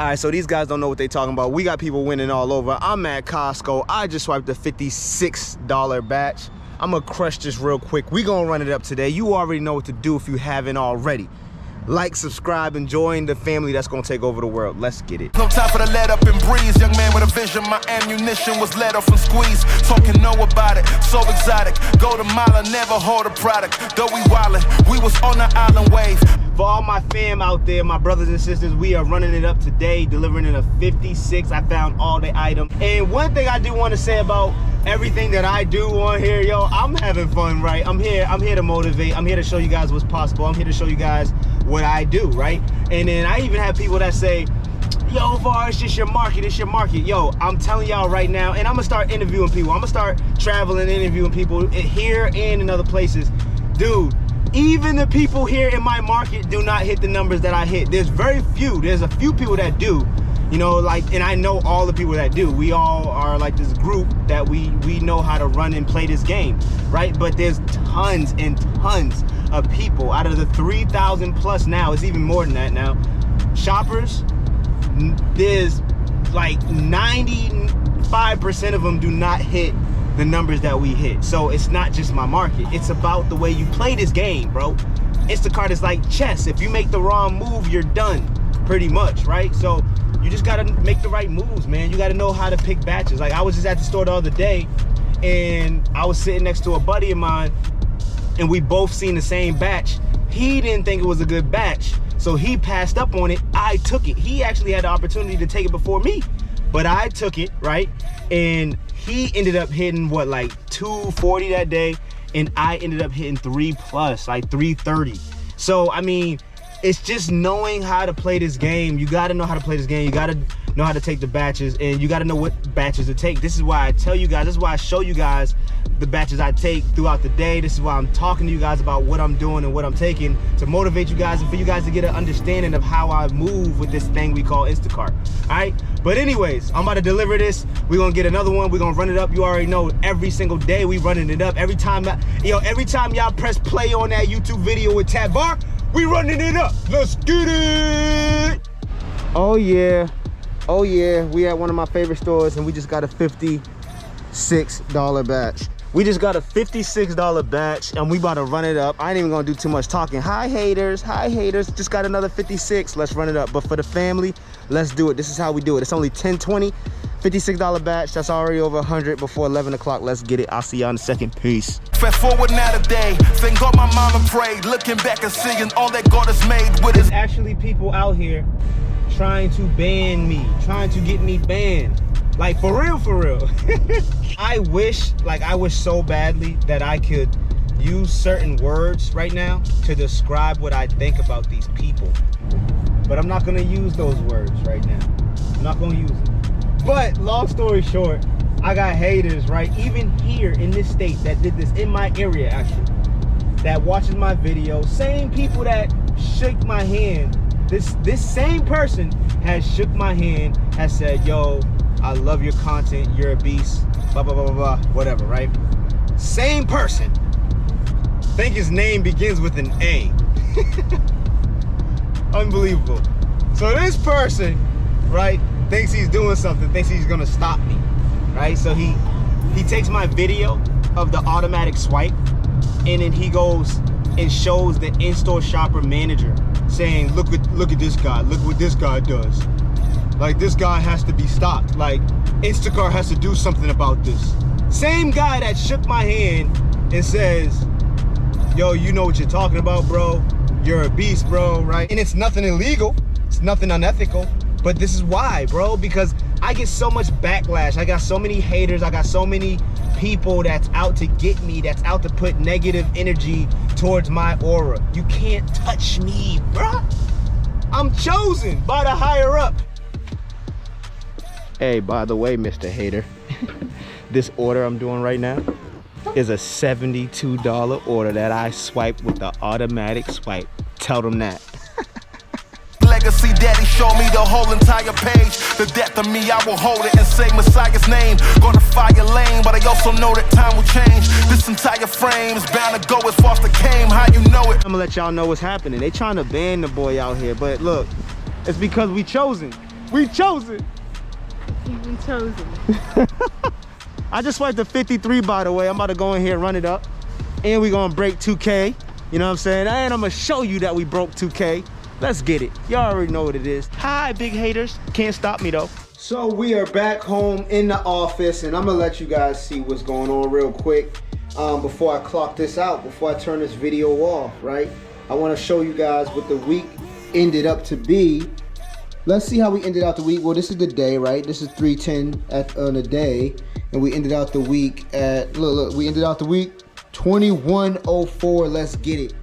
All right, so these guys don't know what they talking about. We got people winning all over. I'm at Costco. I just swiped a $56 batch. I'm gonna crush this real quick. We gonna run it up today. You already know what to do if you haven't already. Like, subscribe, and join the family that's gonna take over the world. Let's get it. No time for the let up and breeze. Young man with a vision. My ammunition was let off and squeeze. Talking know about it. So exotic. Go to mile and never hold a product. Though we wildin', we was on the island wave. For all my fam out there, my brothers and sisters, we are running it up today, delivering in a 56. I found all the items. And one thing I do want to say about everything that I do on here, yo, I'm having fun, right? I'm here to motivate. I'm here to show you guys what's possible. I'm here to show you guys what I do, right? And then I even have people that say, yo, Var, it's just your market, it's your market. Yo, I'm telling y'all right now, and I'm gonna start interviewing people. I'm gonna start traveling, interviewing people here and in other places. Dude, even the people here in my market do not hit the numbers that I hit. There's very few. There's a few people that do, you know, like, and I know all the people that do. We all are like this group that we know how to run and play this game, right? But there's tons and tons of people out of the 3,000 plus now. It's even more than that now. Shoppers, there's like 95% of them do not hit the numbers that we hit. So it's not just my market. It's about the way you play this game, bro. Instacart is like chess. If you make the wrong move, you're done, pretty much, right? So you just gotta make the right moves, man. You gotta know how to pick batches. Like, I was just at the store the other day, and I was sitting next to a buddy of mine, and we both seen the same batch. He didn't think it was a good batch, so he passed up on it. I took it. He actually had the opportunity to take it before me, but I took it, right? And he ended up hitting what, like 240 that day, and I ended up hitting 3+, like 330. So I mean, it's just knowing how to play this game. You got to know how to play this game. You got to know how to take the batches, and you got to know what batches to take. This is why I tell you guys, this is why I show you guys the batches I take throughout the day. This is why I'm talking to you guys about what I'm doing and what I'm taking, to motivate you guys and for you guys to get an understanding of how I move with this thing we call Instacart. All right, but anyways, I'm about to deliver this. We're gonna get another one. We're gonna run it up. You already know, every single day we running it up. Every time y'all press play on that YouTube video with Tab Bar, we running it up. Let's get it. Oh yeah, we at one of my favorite stores, and we just got a $56 batch. We just got a $56 batch, and we about to run it up. I ain't even gonna do too much talking. Hi haters, just got another 56. Let's run it up. But for the family, let's do it. This is how we do it. It's only 10:20, $56 batch. That's already over 100 before 11 o'clock. Let's get it. I'll see y'all in a second. Peace. Fast forward now today, thank God my mama prayed. Looking back and seeing all that God has made with his. There's actually people out here trying to ban me, trying to get me banned. Like, for real, for real. I wish so badly that I could use certain words right now to describe what I think about these people. But I'm not gonna use those words right now. I'm not gonna use it. But long story short, I got haters, right? Even here in this state that did this, in my area actually, that watches my video. Same people that shook my hand. This same person has shook my hand, has said, yo, I love your content, you're a beast, blah, blah, blah, blah, blah, whatever, right? Same person. I think his name begins with an A. Unbelievable. So this person, right, thinks he's doing something, thinks he's gonna stop me, right? So he takes my video of the automatic swipe, and then he goes and shows the in-store shopper manager saying, look at this guy, look what this guy does. Like, this guy has to be stopped. Like, Instacart has to do something about this. Same guy that shook my hand and says, yo, you know what you're talking about, bro. You're a beast, bro, right? And it's nothing illegal. It's nothing unethical. But this is why, bro, because I get so much backlash. I got so many haters. I got so many people that's out to get me, that's out to put negative energy towards my aura. You can't touch me, bro. I'm chosen by the higher up. Hey, by the way, Mr. Hater, this order I'm doing right now is a $72 order that I swiped with the automatic swipe. Tell them that. Legacy daddy showed me the whole entire page. The depth of me, I will hold it and say Messiah's name. Gonna fire lane, but I also know that time will change. This entire frame is bound to go as far as the came. How you know it? I'm gonna let y'all know what's happening. They trying to ban the boy out here, but look, it's because we chosen. We chosen. You've been chosen. I just swiped the 53, by the way. I'm about to go in here and run it up. And we gonna break 2K. You know what I'm saying? And I'm gonna show you that we broke 2K. Let's get it. Y'all already know what it is. Hi, big haters. Can't stop me though. So we are back home in the office, and I'm gonna let you guys see what's going on real quick before I clock this out, before I turn this video off, right? I wanna show you guys what the week ended up to be. Let's see how we ended out the week. Well, this is the day, right? This is 3:10 on the day, and we ended out the week at, look, we ended out the week 21:04. Let's get it.